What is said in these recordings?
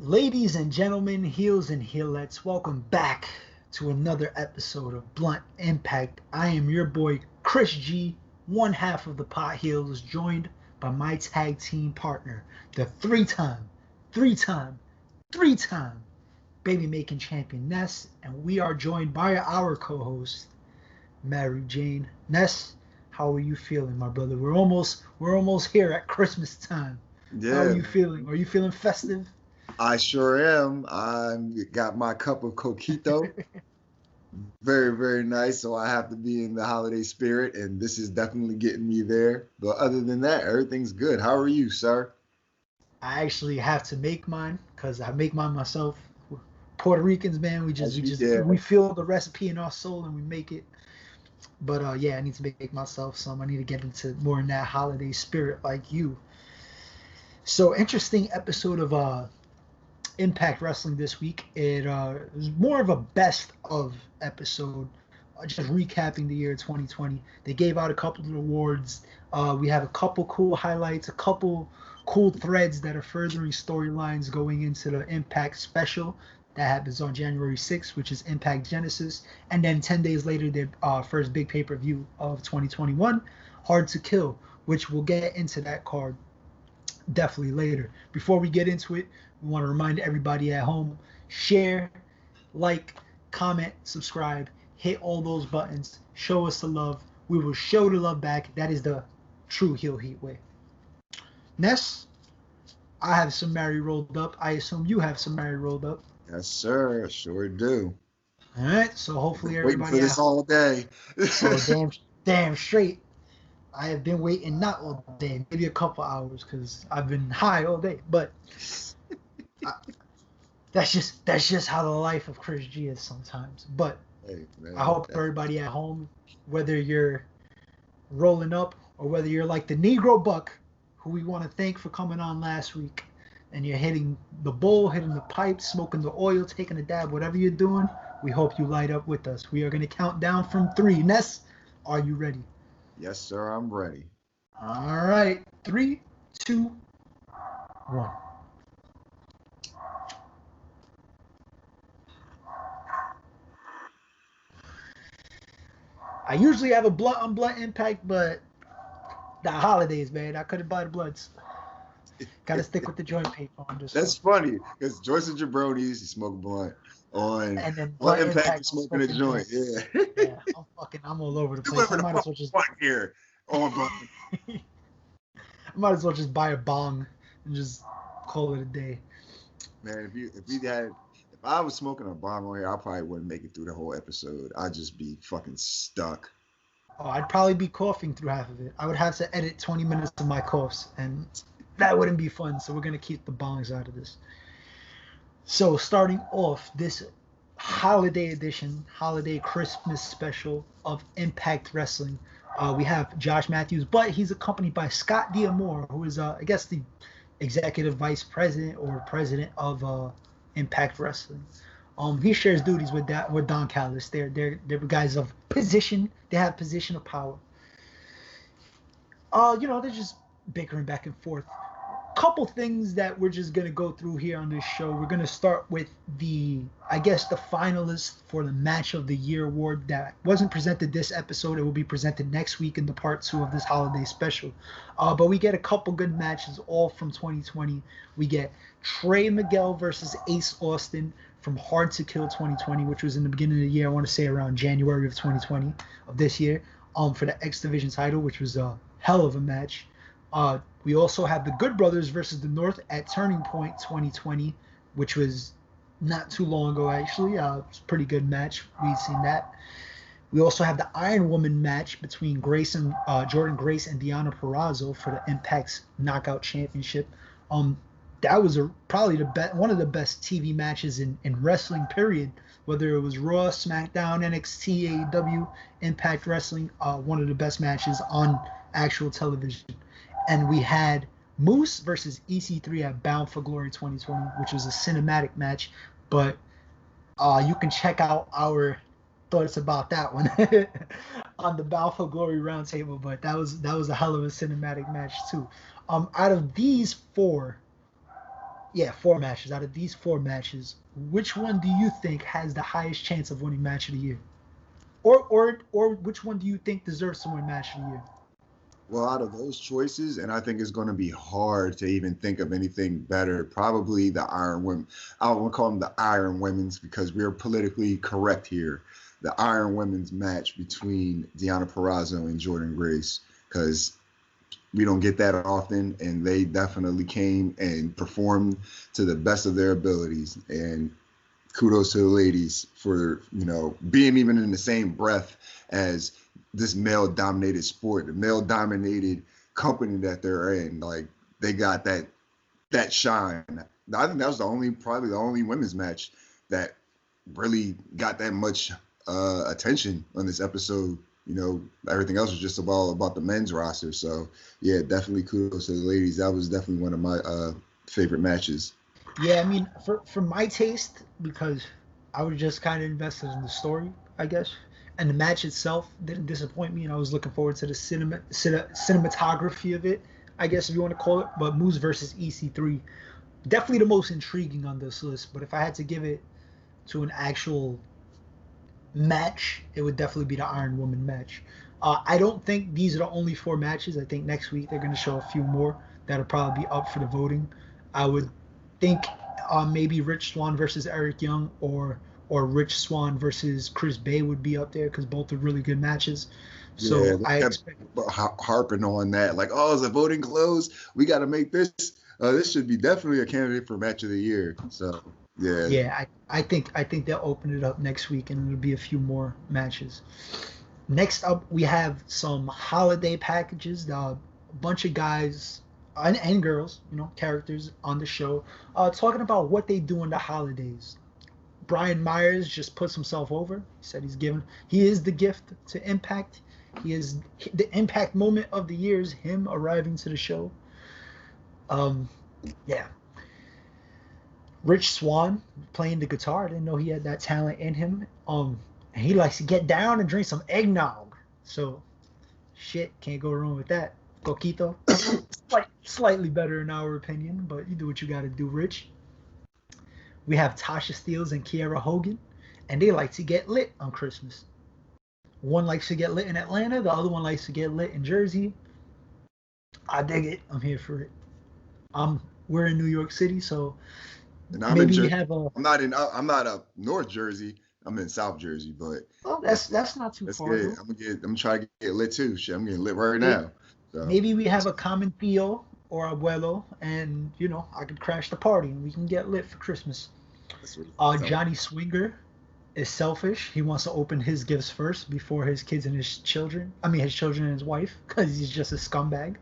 Ladies and gentlemen, heels and heelettes, welcome back to another episode of Blunt Impact. I am your boy Chris G, one half of the Pot Heels, joined by my tag team partner, the three-time baby making champion Ness, and we are joined by our co-host, Mary Jane. Ness, how are you feeling, my brother? We're almost here at Christmas time. How are Yeah, you feeling? Are you feeling festive? I sure am. I got my cup of coquito. Very, very nice. So I have to be in the holiday spirit, and this is definitely getting me there. But other than that, everything's good. How are you, sir? I actually have to make mine because I make mine myself. Puerto Ricans, man, Yeah. we feel the recipe in our soul and we make it. But yeah, I need to make myself some. I need to get into more in that holiday spirit like you. So interesting episode of Impact Wrestling this week. It was more of a best of episode, just recapping the year 2020. They gave out a couple of awards. We have a couple cool highlights, a couple cool threads that are furthering storylines going into the Impact special that happens on January 6th, which is Impact Genesis. And then 10 days later, their first big pay-per-view of 2021, Hard to Kill, which we'll get into that card definitely later. Before we get into it, we want to remind everybody at home, share, like, comment, subscribe, hit all those buttons, show us the love. We will show the love back. That is the true heel heat way. Ness, I have some Mary rolled up. I assume you have some Mary rolled up. Yes, sir. Sure do. All right, so hopefully Waiting for everybody this out. all day. Oh, damn straight. I have been waiting not all day, maybe a couple hours because I've been high all day. But I, that's just how the life of Chris G is sometimes. But Hey, I man. hope everybody at home, whether you're rolling up or whether you're like the Negro Buck, who we want to thank for coming on last week, and you're hitting the bowl, hitting the pipe, smoking the oil, taking a dab, whatever you're doing, we hope you light up with us. We are going to count down from 3. Ness, are you ready? Yes, sir. I'm ready. All right. 3, 2, 1. I usually have a blunt on blunt impact, but the holidays, man, I couldn't buy the blunts. Got to stick with the joint paper on this one. That's funny because Joyce and Jabronis, you smoke blunt. On And then on blunt Impact, you impact, I'm smoking a smoking joint. joint. Yeah. Yeah, I'm all over the You place. live I in a might as fucking well just, blunt here on blunt. I might as well just buy a bong and just call it a day. Man, if I was smoking a bomb on here, I probably wouldn't make it through the whole episode. I'd just be fucking stuck. Oh, I'd probably be coughing through half of it. I would have to edit 20 minutes of my coughs, and that wouldn't be fun. So we're gonna keep the bongs out of this. So starting off this holiday edition, holiday Christmas special of Impact Wrestling, we have Josh Matthews, but he's accompanied by Scott D'Amore, who is, I guess, the executive vice president or president of Impact Wrestling. He shares duties with Don Callis. They're guys of position. They have position of power. They're just bickering back and forth. Couple things that we're just gonna go through here on this show. We're gonna start with I guess, the finalists for the Match of the Year award that wasn't presented this episode. It will be presented next week in the part 2 of this holiday special. But we get a couple good matches, all from 2020. We get Trey Miguel versus Ace Austin from Hard to Kill 2020, which was in the beginning of the year. I want to say around January of 2020 of this year. For the X Division title, which was a hell of a match. We also have the Good Brothers versus the North at Turning Point 2020, which was not too long ago, actually. It's a pretty good match. We've seen that. We also have the Iron Woman match between Jordan Grace and Deonna Purrazzo for the Impact's Knockout Championship. That was probably one of the best TV matches in wrestling, period. Whether it was Raw, SmackDown, NXT, AEW, Impact Wrestling, one of the best matches on actual television. And we had Moose versus EC3 at Bound for Glory 2020, which was a cinematic match. But you can check out our thoughts about that one on the Bound for Glory roundtable. But that was a hell of a cinematic match too. Out of these 4, Yeah, 4 matches. Out of these 4 matches, which one do you think has the highest chance of winning match of the year? Or which one do you think deserves to win match of the year? Well, out of those choices, and I think it's going to be hard to even think of anything better. Probably the Iron Women. I don't want to call them the Iron Women's because we're politically correct here. The Iron Women's match between Deonna Purrazzo and Jordan Grace, because we don't get that often, and they definitely came and performed to the best of their abilities. And kudos to the ladies for being even in the same breath as this male dominated sport, the male dominated company that they're in. Like they got that shine. I think that was probably the only women's match that really got that much attention on this episode. Everything else was just about the men's roster. So yeah, definitely kudos to the ladies. That was definitely one of my favorite matches. Yeah, I mean, for my taste, because I was just kind of invested in the story, I guess, and the match itself didn't disappoint me, and I was looking forward to the cinematography of it, I guess if you want to call it. But Moose versus EC3, definitely the most intriguing on this list. But if I had to give it to an actual match, it would definitely be the Iron Woman match. I don't think these are the only 4 matches. I think next week they're going to show a few more that'll probably be up for the voting. I would think maybe Rich Swann versus Eric Young, or Rich Swann versus Chris Bay would be up there because both are really good matches. So Yeah, I expect harping on that, like, oh, is the voting closed? We got to make this. This should be definitely a candidate for match of the year. So yeah, yeah, I think they'll open it up next week and there'll be a few more matches. Next up, we have some holiday packages. A bunch of guys and girls, characters on the show, talking about what they do in the holidays. Brian Myers just puts himself over. He said he is the gift to Impact. He is the Impact moment of the year is him arriving to the show. Um, yeah. Rich Swann playing the guitar. I didn't know he had that talent in him. And he likes to get down and drink some eggnog. So, shit, can't go wrong with that. Coquito, slightly better in our opinion, but you do what you got to do, Rich. We have Tasha Steeles and Kiera Hogan, and they like to get lit on Christmas. One likes to get lit in Atlanta, the other one likes to get lit in Jersey. I dig it. I'm here for it. We're in New York City, so and I'm in maybe we Jersey. have a. I'm not up North Jersey. I'm in South Jersey, but Oh, that's not too that's far good. though. I'm trying to get lit too. Shit, I'm getting lit right now. So Maybe we have a common Theo or abuelo, and I could crash the party and we can get lit for Christmas. that's what Johnny Swinger is selfish. He wants to open his gifts first before his kids and his children. I mean, his children and his wife, because he's just a scumbag.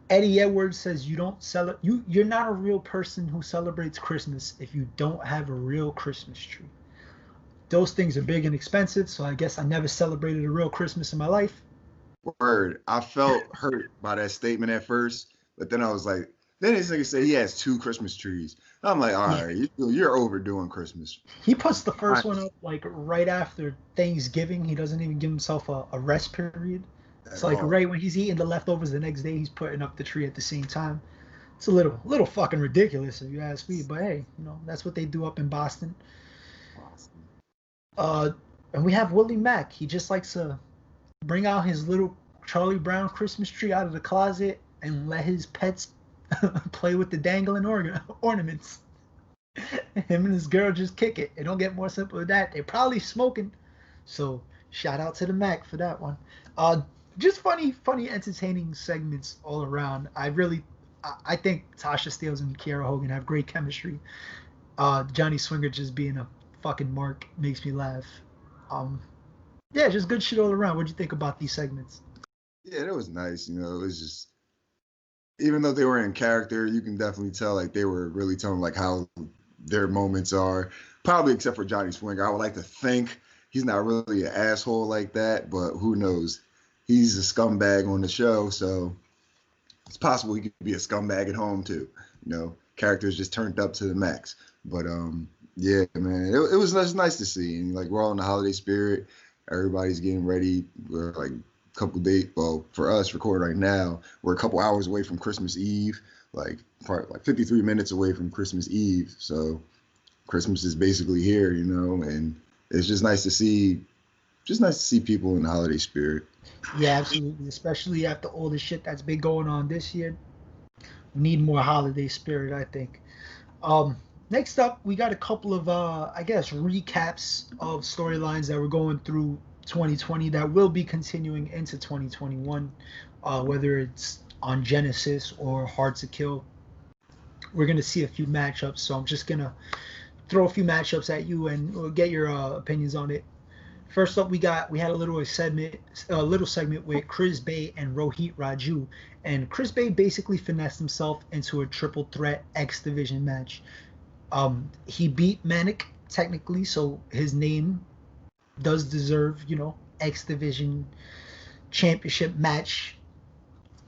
Eddie Edwards says you don't you're not a real person who celebrates Christmas if you don't have a real Christmas tree. Those things are big and expensive, so I guess I never celebrated a real Christmas in my life. Word. I felt hurt by that statement at first, but then I was like, then this nigga said he has 2 Christmas trees. I'm like, all Yeah. right, you're overdoing Christmas. He puts the first one up like right after Thanksgiving. He doesn't even give himself a rest period. It's like right when he's eating the leftovers the next day, he's putting up the tree at the same time. It's a little fucking ridiculous if you ask me, but hey, that's what they do up in Boston. And we have Willie Mack. He just likes to bring out his little Charlie Brown Christmas tree out of the closet and let his pets play with the dangling ornaments. Him and his girl just kick it. It don't get more simple than that. They're probably smoking. So shout out to the Mac for that one. Just funny, entertaining segments all around. I think Tasha Steeles and Kiera Hogan have great chemistry. Johnny Swinger just being a fucking mark makes me laugh. Yeah, just good shit all around. What'd you think about these segments? Yeah, it was nice. It was just, even though they were in character, you can definitely tell like they were really telling like how their moments are. Probably except for Johnny Swinger. I would like to think he's not really an asshole like that, but who knows? He's a scumbag on the show, so it's possible he could be a scumbag at home too. Characters just turned up to the max. But yeah, man, it was nice to see. And like we're all in the holiday spirit. Everybody's getting ready. We're like a couple days. Well, for us, recording right now, we're a couple hours away from Christmas Eve. like 53 minutes away from Christmas Eve. So Christmas is basically here, and it's just nice to see people in the holiday spirit. Yeah, absolutely. Especially after all the shit that's been going on this year, we need more holiday spirit, I think. Um, Next up, we got a couple of, I guess, recaps of storylines that were going through 2020 that will be continuing into 2021, whether it's on Genesis or Hard to Kill. We're gonna see a few matchups, so I'm just gonna throw a few matchups at you and we'll get your opinions on it. First up, we had a little segment with Chris Bay and Rohit Raju, and Chris Bay basically finessed himself into a triple threat X Division match. He beat Manic technically, so his name does deserve, X Division championship match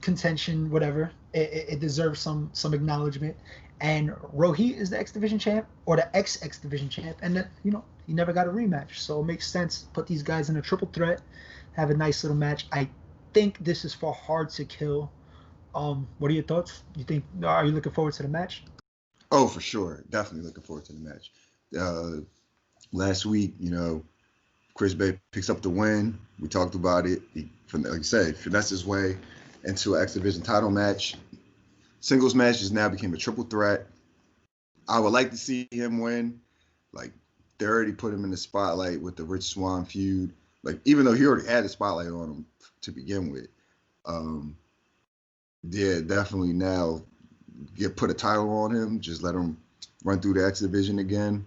contention, whatever. It deserves some acknowledgement. And Rohit is the X Division champ or the X Division champ, and that he never got a rematch, so it makes sense. Put these guys in a triple threat, have a nice little match. I think this is for Hard to Kill. What are your thoughts? Are you looking forward to the match? Oh, for sure, definitely looking forward to the match. Last week, Chris Bay picks up the win. We talked about it. He, like you said, finessed his way into an X Division title match. Singles match has now became a triple threat. I would like to see him win. Like, they already put him in the spotlight with the Rich Swann feud. Like, even though he already had the spotlight on him to begin with. Yeah, definitely now put a title on him. Just let him run through the X Division again.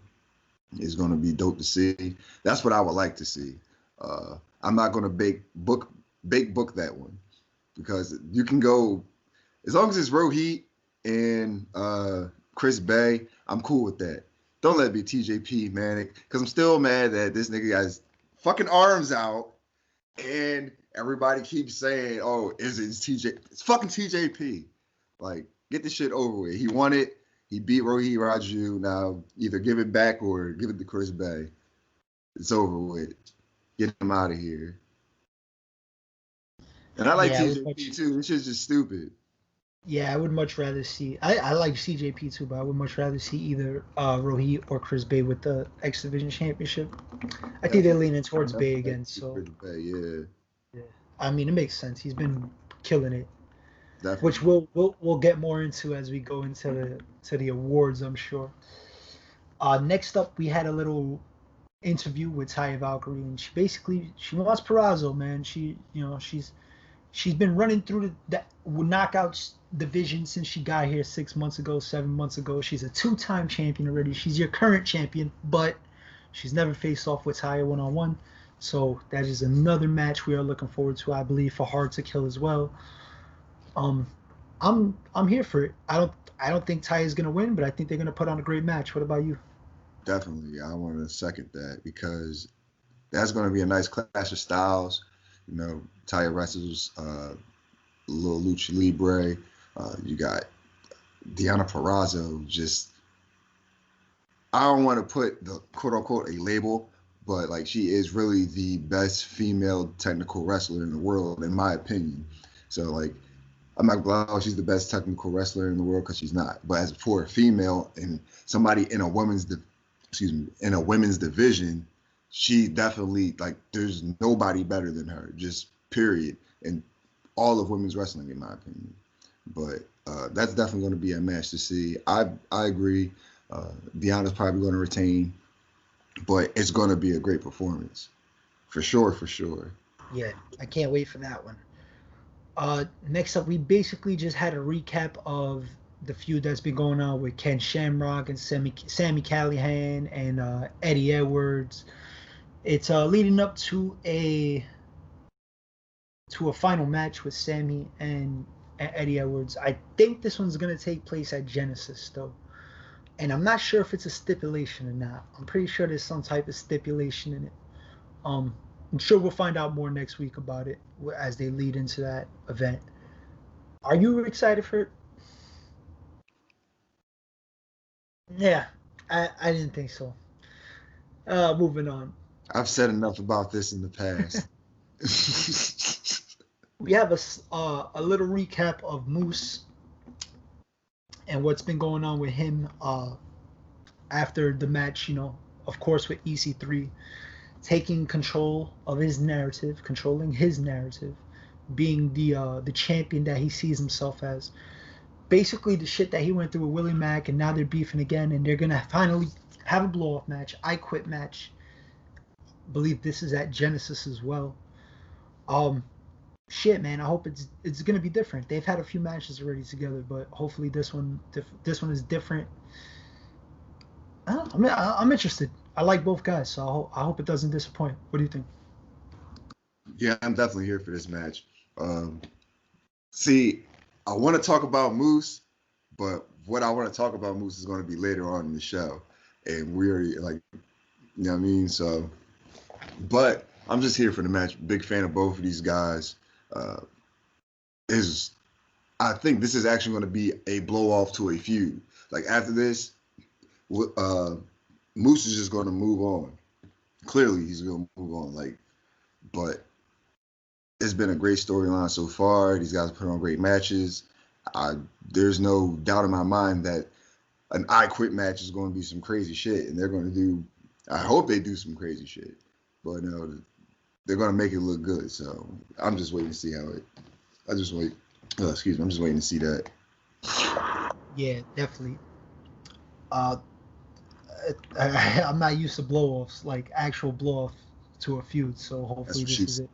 It's going to be dope to see. That's what I would like to see. I'm not going to bake book that one, because you can go, as long as it's Rohit and Chris Bay, I'm cool with that. Don't let it be TJP, man, because I'm still mad that this nigga got his fucking arms out and everybody keeps saying, oh, it's TJ. It's fucking TJP. Like, get this shit over with. He won it. He beat Rohit Raju. Now, either give it back or give it to Chris Bay. It's over with. Get him out of here. And I like TJP too. This shit's just stupid. Yeah, I would much rather see. I like CJP too, but I would much rather see either Rohit or Chris Bay with the X Division Championship. I think they're leaning towards Bay again. So, Bay, yeah. I mean, it makes sense. He's been killing it, definitely. Which we'll get more into as we go into the awards, I'm sure. Next up, we had a little interview with Taya Valkyrie, and she wants Purrazzo, man. She's been running through the knockouts division since she got here 6 months ago, 7 months ago. She's a 2-time champion already. She's your current champion, but she's never faced off with Taya one-on-one. So that is another match we are looking forward to, I believe, for Hard to Kill as well. I'm here for it. I don't think Ty is gonna win, but I think they're gonna put on a great match. What about you? Definitely, I want to second that, because that's going to be a nice clash of styles. Taya wrestles little lucha libre. You got Deonna Purrazzo. Just, I don't want to put the quote unquote a label, but like, she is really the best female technical wrestler in the world, in my opinion. So like, I'm not gonna lie, she's the best technical wrestler in the world, because she's not. But as for a female and somebody in a women's division, she definitely, like, there's nobody better than her, just period, in all of women's wrestling, in my opinion. But that's definitely going to be a match to see. I agree. Deonna's probably going to retain, but it's going to be a great performance, for sure. Yeah, I can't wait for that one. Next up, we basically just had a recap of the feud that's been going on with Ken Shamrock and Sami Callihan and Eddie Edwards. It's leading up to a final match with Sami and Eddie Edwards. I think this one's gonna take place at Genesis though, and I'm not sure if it's a stipulation or not. I'm pretty sure there's some type of stipulation in it. I'm sure we'll find out more next week about it as they lead into that event. Are you excited for it? Yeah, I didn't think so. Moving on. I've said enough about this in the past. We have a little recap of Moose and what's been going on with him after the match, of course with EC3 taking control of his narrative, controlling his narrative, being the champion that he sees himself as. Basically, the shit that he went through with Willie Mack, and now they're beefing again, and they're gonna finally have a blow off match, I Quit match. I believe this is at Genesis as well. Um, Shit, man. I hope it's gonna be different. They've had a few matches already together, but hopefully this one is different. I'm interested. I like both guys, so I hope it doesn't disappoint. What do you think? Yeah, I'm definitely here for this match. See, I want to talk about Moose, but what I want to talk about Moose is going to be later on in the show, and we already you know what I mean. So, but I'm just here for the match. Big fan of both of these guys. I think this is actually going to be a blow off to a feud. Like after this, Moose is just going to move on. Clearly, he's going to move on. But it's been a great storyline so far. These guys put on great matches. There's no doubt in my mind that an I Quit match is going to be some crazy shit, and they're going to do. I hope they do some crazy shit, but they're going to make it look good. So I'm just waiting to see how it. I just wait. Excuse me. I'm just waiting to see that. Yeah, definitely. I'm not used to blow-offs, like actual blow-off to a feud, so hopefully this is it.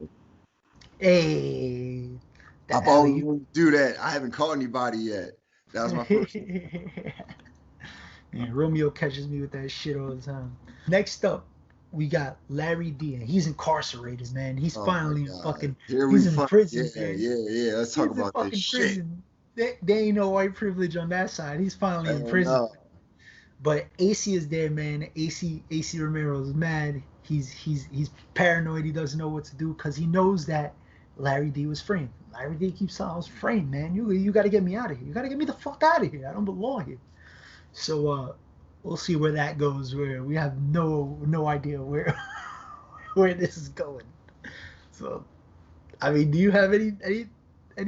Hey, I've always wanted to do that. I haven't caught anybody yet. That was my first one. Yeah, Romeo catches me with that shit all the time. Next up, we got Larry D, and he's incarcerated, man. He's finally fucking. He's in prison. Yeah. Let's talk about this shit. There ain't no white privilege on that side. He's finally in prison. No. But AC is there, man. AC Romero is mad. He's paranoid. He doesn't know what to do because he knows that Larry D was framed. Larry D keeps saying, I was framed, man. You got to get me out of here. You got to get me the fuck out of here. I don't belong here. So we'll see where that goes. Where we have no idea where this is going. So, I mean, do you have any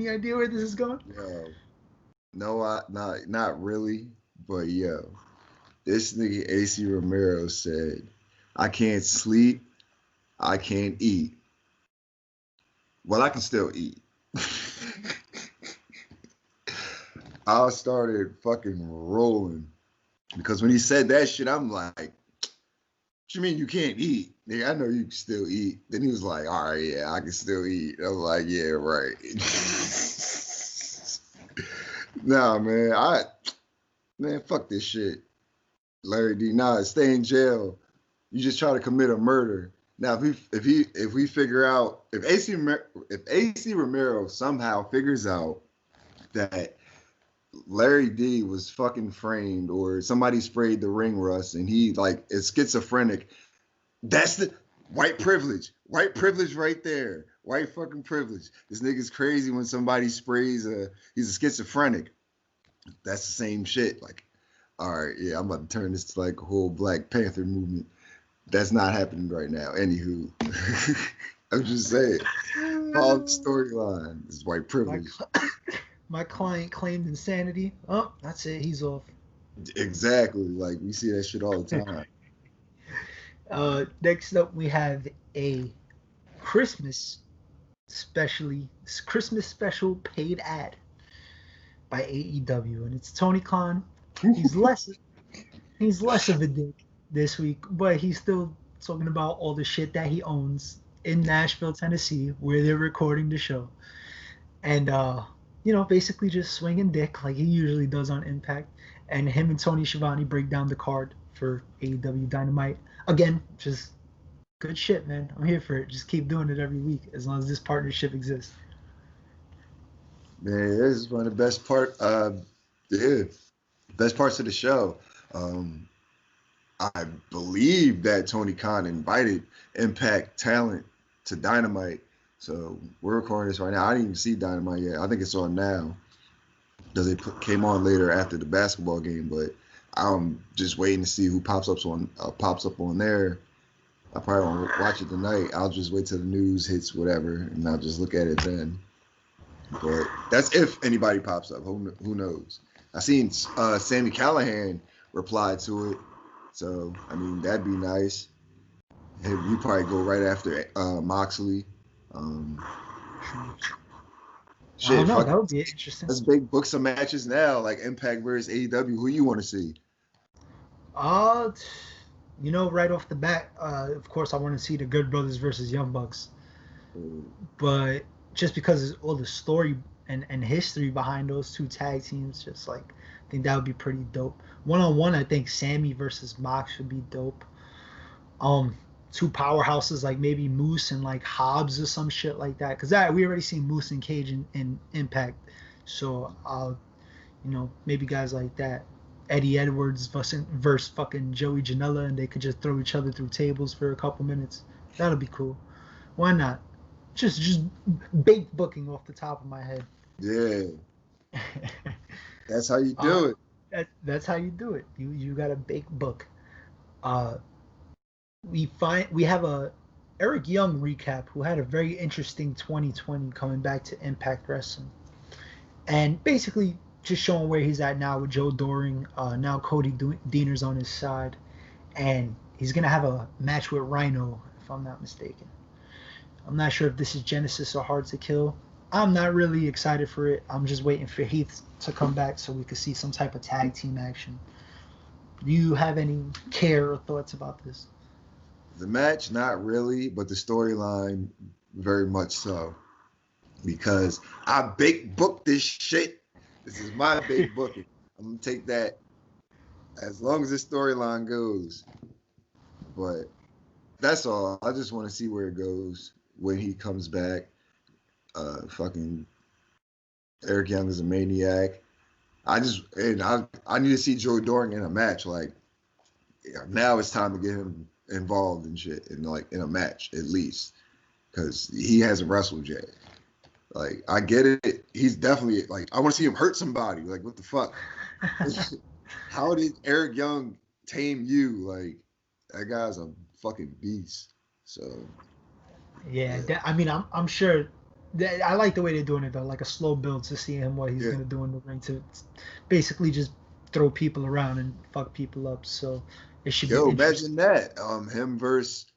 idea where this is going? No, not really. But this nigga AC Romero said, I can't sleep, I can't eat. Well, I can still eat. I started fucking rolling because when he said that shit, I'm like, what you mean you can't eat? Nigga, I know you can still eat. Then he was like, all right, yeah, I can still eat. I was like, yeah, right. Nah, man, fuck this shit. Larry D, stay in jail. You just try to commit a murder. Now, if we figure out if AC Romero somehow figures out that Larry D was fucking framed or somebody sprayed the ring rust and he is schizophrenic, that's the white privilege. White privilege right there. White fucking privilege. This nigga's crazy when somebody sprays he's a schizophrenic. That's the same shit. All right, yeah, I'm about to turn this to a whole Black Panther movement. That's not happening right now. Anywho, I'm just saying. All the storyline is white privilege. My client claimed insanity. Oh, that's it. He's off. Exactly. We see that shit all the time. Next up, we have a Christmas special paid ad by AEW, and it's Tony Khan. He's less of a dick this week, but he's still talking about all the shit that he owns in Nashville, Tennessee, where they're recording the show, and basically just swinging dick like he usually does on Impact. And him and Tony Schiavone break down the card for AEW Dynamite again. Just good shit, man. I'm here for it. Just keep doing it every week as long as this partnership exists. Man, this is one of the best best parts of the show. I believe that Tony Khan invited Impact talent to Dynamite. So we're recording this right now. I didn't even see Dynamite yet. I think it's on now because it came on later after the basketball game. But I'm just waiting to see who pops up on there. I probably won't watch it tonight. I'll just wait till the news hits whatever, and I'll just look at it then. But that's if anybody pops up. Who knows? I seen Sammy Callahan reply to it, so I mean that'd be nice. You probably go right after Moxley. Um, I don't shit, know. fuck. That would be interesting. Let's book some matches now, like Impact versus AEW. Who you want to see? Uh, right off the bat, of course, I want to see the Good Brothers versus Young Bucks. But just because of all the story and history behind those two tag teams, just like I think that would be pretty dope. 1-on-1, I think Sammy versus Mox would be dope. Two powerhouses like maybe Moose and like Hobbs or some shit like that. Cause we already seen Moose and Cage in Impact, so maybe guys like that. Eddie Edwards versus fucking Joey Janela, and they could just throw each other through tables for a couple minutes. That'll be cool. Why not? Just baked booking off the top of my head. Yeah, that's how you do it. That's how you do it. You got a baked book. We have a Eric Young recap who had a very interesting 2020 coming back to Impact Wrestling, and basically just showing where he's at now with Joe Doring. Now Cody Deaner's on his side, and he's gonna have a match with Rhino, if I'm not mistaken. I'm not sure if this is Genesis or Hard to Kill. I'm not really excited for it. I'm just waiting for Heath to come back so we could see some type of tag team action. Do you have any care or thoughts about this? The match, not really, but the storyline, very much so. Because I big booked this shit. This is my big booking. I'm gonna take that as long as this storyline goes. But that's all. I just want to see where it goes when he comes back. Fucking Eric Young is a maniac. I need to see Joe Doring in a match. Like now it's time to get him involved in shit in a match at least, because he hasn't wrestled yet. Like I get it. He's definitely like I want to see him hurt somebody. Like what the fuck? How did Eric Young tame you? Like that guy's a fucking beast. So yeah. I'm sure. I like the way they're doing it though, like a slow build to see him what he's gonna do in the ring to basically just throw people around and fuck people up. So it should be. Imagine that. Him versus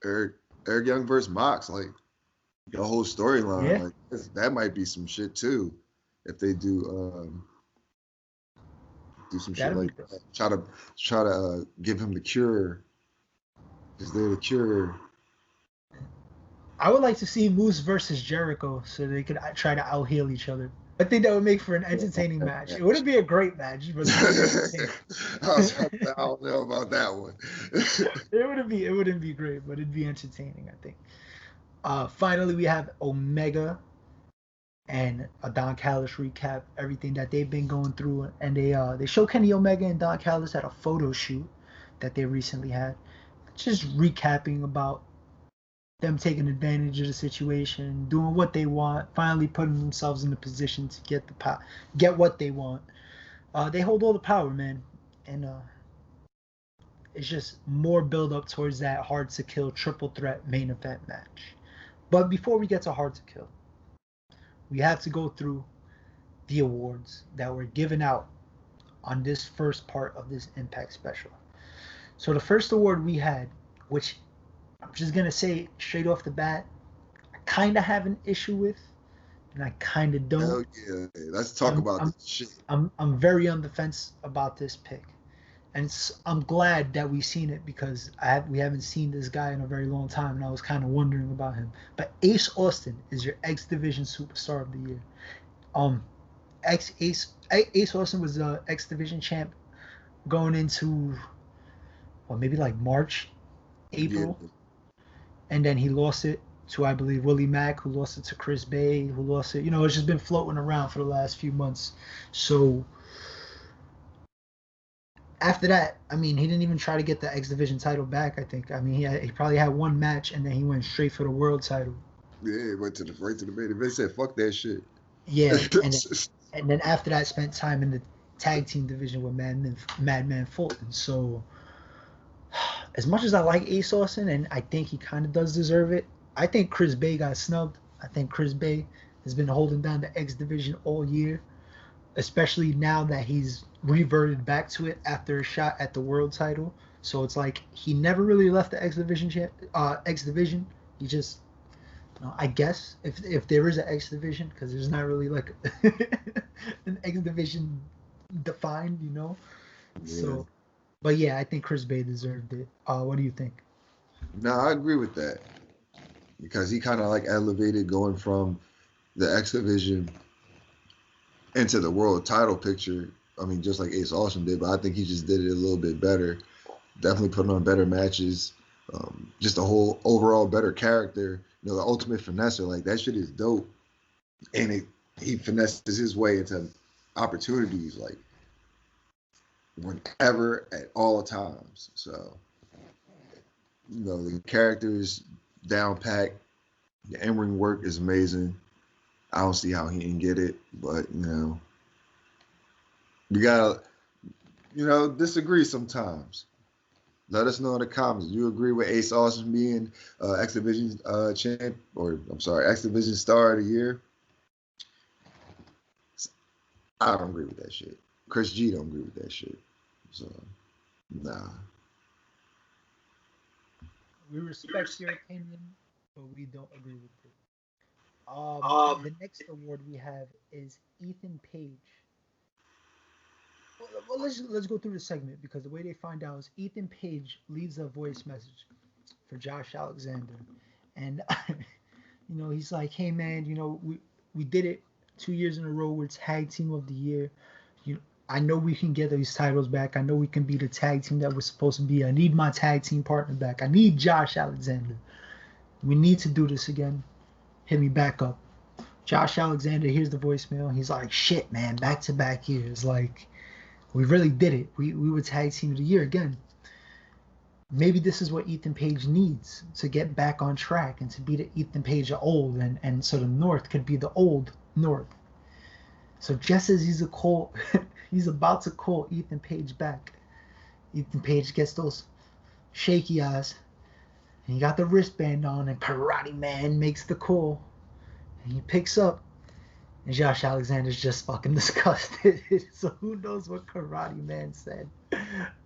Eric Young versus Mox, like the whole storyline. Yeah. Like that might be some shit too, if they do some shit like that. Try to give him the cure. Is there the cure? I would like to see Moose versus Jericho so they could try to out-heal each other. I think that would make for an entertaining match. It wouldn't be a great match, but I don't know about that one. It wouldn't be great, but it'd be entertaining, I think. Finally, we have Omega and a Don Callis recap, everything that they've been going through, and they show Kenny Omega and Don Callis at a photo shoot that they recently had, just recapping about them taking advantage of the situation, doing what they want, finally putting themselves in the position to get what they want. They hold all the power, man, and it's just more build up towards that Hard to Kill triple threat main event match. But before we get to Hard to Kill, we have to go through the awards that were given out on this first part of this Impact special. So the first award we had, which I'm just going to say straight off the bat, I kind of have an issue with, and I kind of don't. Hell yeah. Let's talk about this shit. I'm very on the fence about this pick. And I'm glad that we've seen it because we haven't seen this guy in a very long time, and I was kind of wondering about him. But Ace Austin is your X Division Superstar of the Year. Ace Austin was the X Division champ going into, maybe like March, April. Yeah. And then he lost it to, I believe, Willie Mack, who lost it to Chris Bay, who lost it. It's just been floating around for the last few months. So after that, he didn't even try to get the X Division title back, I think. He probably had one match, and then he went straight for the world title. Yeah, he went right to the main event. He said, fuck that shit. Yeah, and then after that, spent time in the tag team division with Madman Fulton. So as much as I like Ace Austin, and I think he kind of does deserve it, I think Chris Bay got snubbed. I think Chris Bay has been holding down the X Division all year. especially now that he's reverted back to it after a shot at the world title. So it's like he never really left the X Division. X Division. He just, I guess, if there is an X Division, because there's not really like an X Division defined, Yeah. So, but yeah, I think Chris Bay deserved it. What do you think? No, I agree with that because he kind of like elevated going from the X Division into the world title picture. I mean, just like Ace Austin did, but I think he just did it a little bit better. Definitely putting on better matches. Just a whole overall better character. The ultimate finesser, like that shit is dope. And he finesses his way into opportunities like whenever at all times. So, the character is down packed. The in-ring work is amazing. I don't see how he didn't get it, but we gotta, disagree sometimes. Let us know in the comments. Do you agree with Ace Austin being X Division champ, or I'm sorry, X Division Star of the Year? I don't agree with that shit. Chris G don't agree with that shit. So, nah. We respect your opinion, but we don't agree with it. The next award we have is Ethan Page. Well, let's go through the segment because the way they find out is Ethan Page leaves a voice message for Josh Alexander, and he's like, "Hey man, we did it 2 years in a row. We're tag team of the year. I know we can get these titles back. I know we can be the tag team that we're supposed to be. I need my tag team partner back. I need Josh Alexander. We need to do this again. Hit me back up." Josh Alexander hears the voicemail. He's like, "Shit, man, back to back years. Like, we really did it. We were tag team of the year again. Maybe this is what Ethan Page needs to get back on track and to be the Ethan Page of old, and so the North could be the old North." So just as he's he's about to call Ethan Page back, Ethan Page gets those shaky eyes, and he got the wristband on, and Karate Man makes the call, and he picks up, and Josh Alexander's just fucking disgusted. So who knows what Karate Man said?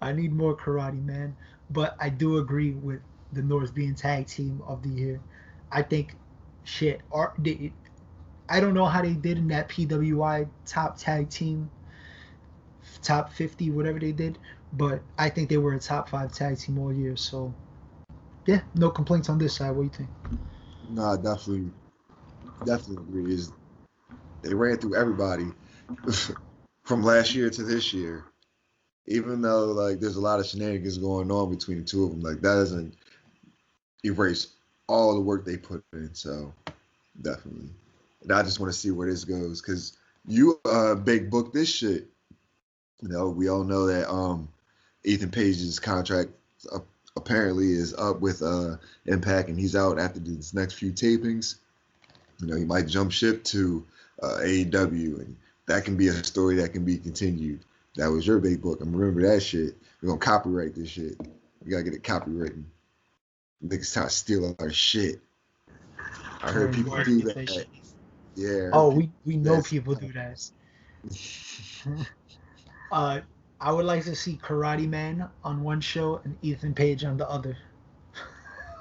I need more Karate Man. But I do agree with the North being tag team of the year. I think, I don't know how they did in that PWI top tag team, top 50, whatever they did, but I think they were a top 5 tag team all year. So, yeah, no complaints on this side. What do you think? No, definitely agree. They ran through everybody from last year to this year. Even though like there's a lot of shenanigans going on between the two of them, like that doesn't erase all the work they put in. So definitely, and I just want to see where this goes because you big book this shit. We all know that Ethan Page's contract apparently is up with Impact, and he's out after these next few tapings. He might jump ship to AEW, and that can be a story that can be continued. That was your big book. And remember that shit. We're going to copyright this shit. We got to get it copywritten. Niggas trying to steal our shit. I heard people do that. Yeah. Oh, we know people do that. I would like to see Karate Man on one show and Ethan Page on the other.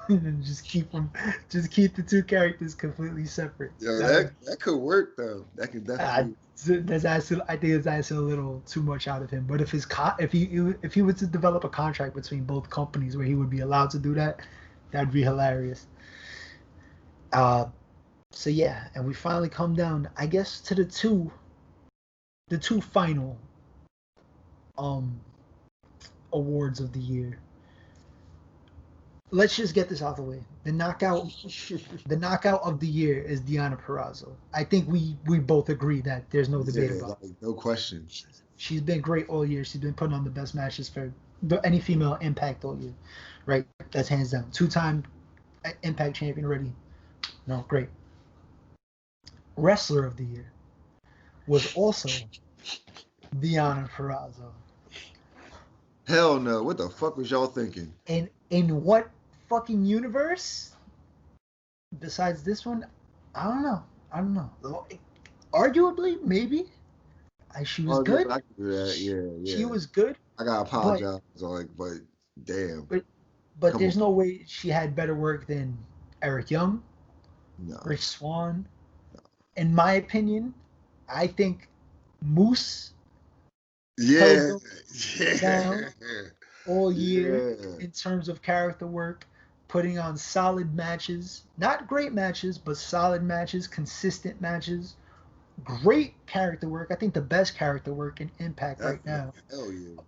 And just keep the two characters completely separate. Yo, that could work though. That could definitely. I think it's asking a little too much out of him. But if he was to develop a contract between both companies where he would be allowed to do that, that'd be hilarious. So yeah, and we finally come down, I guess, to the two final awards of the year. Let's just get this out of the way. The knockout of the year is Deonna Purrazzo. I think we both agree that there's no debate about it. No question. She's been great all year. She's been putting on the best matches for any female Impact all year, right? That's hands down. 2-time Impact champion already. No, great. Wrestler of the year was also Deonna Purrazzo. Hell no. What the fuck was y'all thinking? In what fucking universe? Besides this one, I don't know. Arguably, maybe. She was Oh yeah, good. I can do that. Yeah, She yeah. was good, I gotta but apologize. Like, but damn, but but come on, there's no way she had better work than Eric Young, no. Rich Swann. In my opinion, I think Moose held Yeah, them down yeah, all year yeah. in terms of character work, putting on solid matches. Not great matches, but solid matches, consistent matches. Great character work. I think the best character work in Impact right Definitely. now. Hell yeah.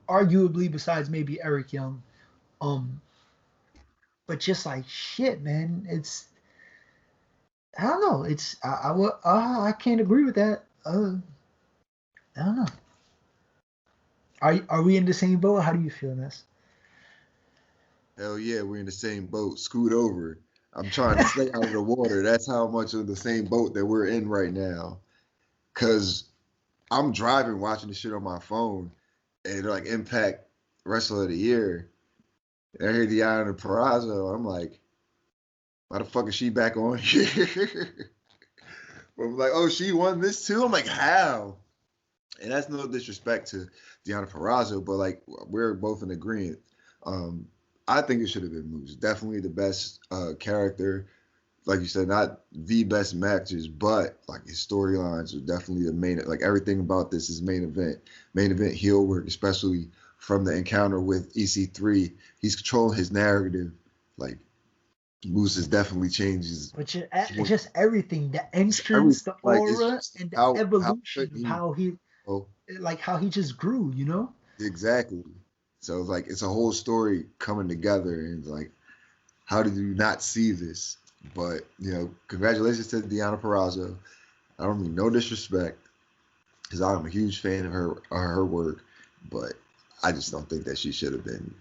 Arguably besides maybe Eric Young. Um, but just like shit, man. It's I don't know. It's I can't agree with that. I don't know. Are we in the same boat? How do you feel, Ness? Hell yeah, we're in the same boat. Scoot over. I'm trying to stay out of the water. That's how much of the same boat that we're in right now. Cause I'm driving, watching the shit on my phone, and like Impact Wrestler of the Year. And I hear Deanna Purrazzo. I'm like, why the fuck is she back on here? I'm like, oh, she won this too. I'm like, how? And that's no disrespect to Deanna Purrazzo, but like we're both in agreement. Um, I think it should have been Moose. Definitely the best character. Like you said, not the best matches, but like his storylines are definitely the main. Like everything about this is main event heel work, especially from the encounter with EC3. He's controlling his narrative. Like Moose has definitely changes. But just everything, the entrance, Everything the like it's aura, just and the how evolution could of he? how he Oh, like how he just grew, you know? exactly. So like it's a whole story coming together, and like how did you not see this? But congratulations to Deanna Purrazzo. I don't mean no disrespect, because I'm a huge fan of her work, but I just don't think that she should have been.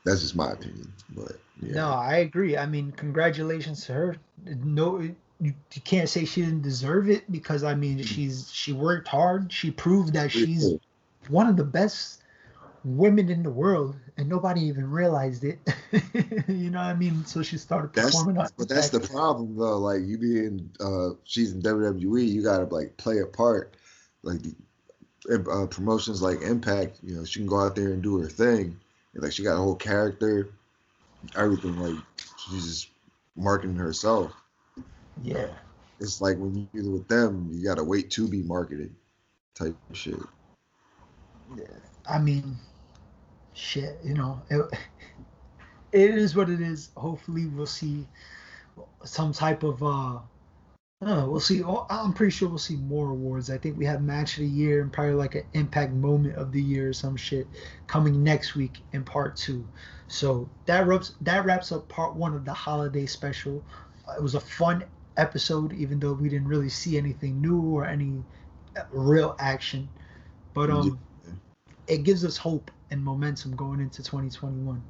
That's just my opinion. But No, yeah, I agree. I mean, congratulations to her. No, you can't say she didn't deserve it because I mean, she worked hard. She proved that she's one of the best women in the world, and nobody even realized it. You know what I mean? So she started that's performing on but that's Impact. the problem though. Like you being she's in WWE, you gotta like play a part. Like promotions like Impact, she can go out there and do her thing. And, like she got a whole character, everything. Like she's just marketing herself. Yeah, It's like when you're with them, you gotta wait to be marketed type of shit. yeah. I mean, shit. It is what it is. Hopefully, we'll see some type of I don't know. We'll see. I'm pretty sure we'll see more awards. I think we have match of the year and probably like an impact moment of the year or some shit coming next week in part two. So that wraps up part one of the holiday special. It was a fun episode, even though we didn't really see anything new or any real action. But Yeah. it gives us hope and momentum going into 2021,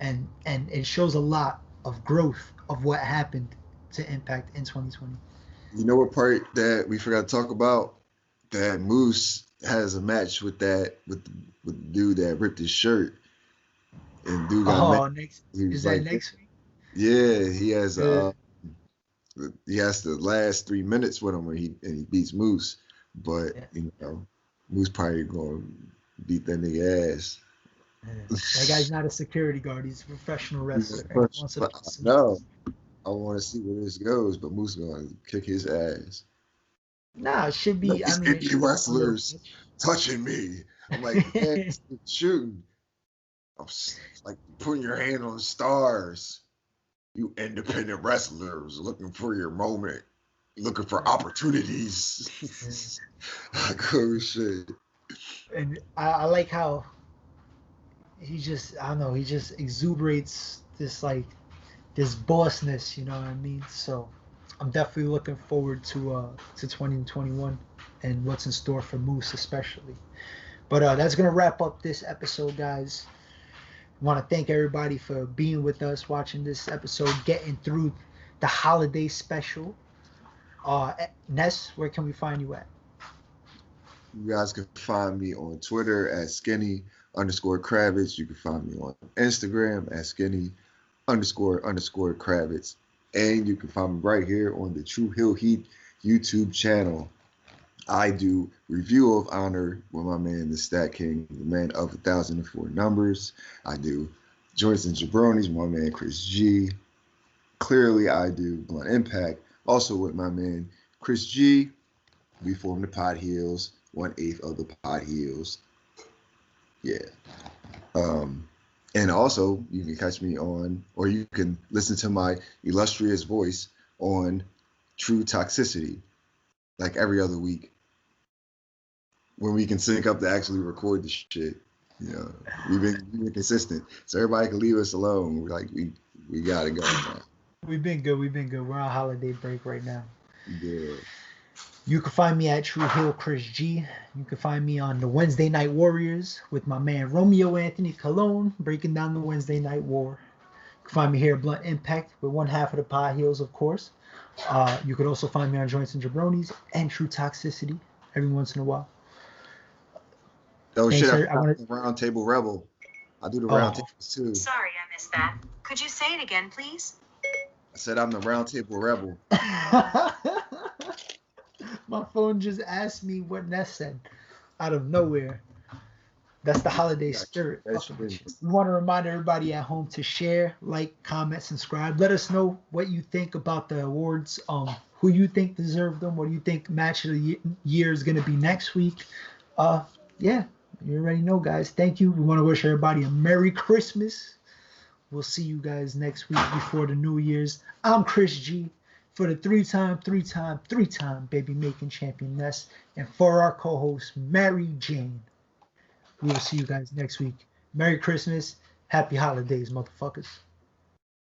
and it shows a lot of growth of what happened to Impact in 2020. You know what part that we forgot to talk about? That Moose has a match with the dude that ripped his shirt, and dude got mad. Oh, next He is was that like, next week? "Yeah, Uh, he has the last 3 minutes with him, and he beats Moose, but yeah, Moose probably gonna beat that nigga ass." yeah. That guy's not a security guard. He's a professional wrestler, and he But wants to I beat some know. ass. I want to see where this goes, but Moose gonna kick his ass. Nah, it should be. I These mean, it indie should be a little wrestlers touching me. I'm like, man, match. shooting. Like putting your hand on stars. You independent wrestlers looking for your moment, looking for opportunities. Like, oh shit. And I like how he just. I don't know. He just exuberates this like this bossness. You know what I mean? So I'm definitely looking forward to 2021 and what's in store for Moose especially. But that's gonna wrap up this episode, guys. I want to thank everybody for being with us, watching this episode, getting through the holiday special. Ness, where can we find you at? You guys can find me on Twitter at skinny_Kravitz. You can find me on Instagram at skinny__ Kravitz. And you can find me right here on the True Hill Heat YouTube channel. I do review of honor with my man, the Stat King, the man of 1,004 numbers. I do joints and jabronis with my man, Chris G. Clearly, I do blunt impact. Also with my man, Chris G. We form the Pod Heels, 1/8 of the Pod Heels. Yeah. And also, you can catch me on, or you can listen to my illustrious voice on True Toxicity, like every other week, when we can sync up to actually record the shit. You know, we've been consistent, so everybody can leave us alone. We're like, we gotta go now. We've been good. We've been good. We're on holiday break right now. Yeah. You can find me at True Hill Chris G. You can find me on the Wednesday Night Warriors with my man Romeo Anthony Colon, breaking down the Wednesday Night War. You can find me here at Blunt Impact with one half of the Pod Heels, of course. You could also find me on Joints and Jabronis and True Toxicity every once in a while. Oh Thanks, shit! sir. I forgot the Round Table Rebel. I do the round tables too. Sorry, I missed that. Could you say it again, please? I said I'm the Round Table Rebel. My phone just asked me what Ness said out of nowhere. That's the holiday spirit. We want to remind everybody at home to share, like, comment, subscribe. Let us know what you think about the awards. Who you think deserved them. What do you think match of the year is going to be next week? Yeah, you already know, guys. Thank you. We want to wish everybody a Merry Christmas. We'll see you guys next week before the New Year's. I'm Chris G for the three-time baby making champion Ness, and for our co-host Mary Jane. We will see you guys next week. Merry Christmas. Happy holidays, motherfuckers.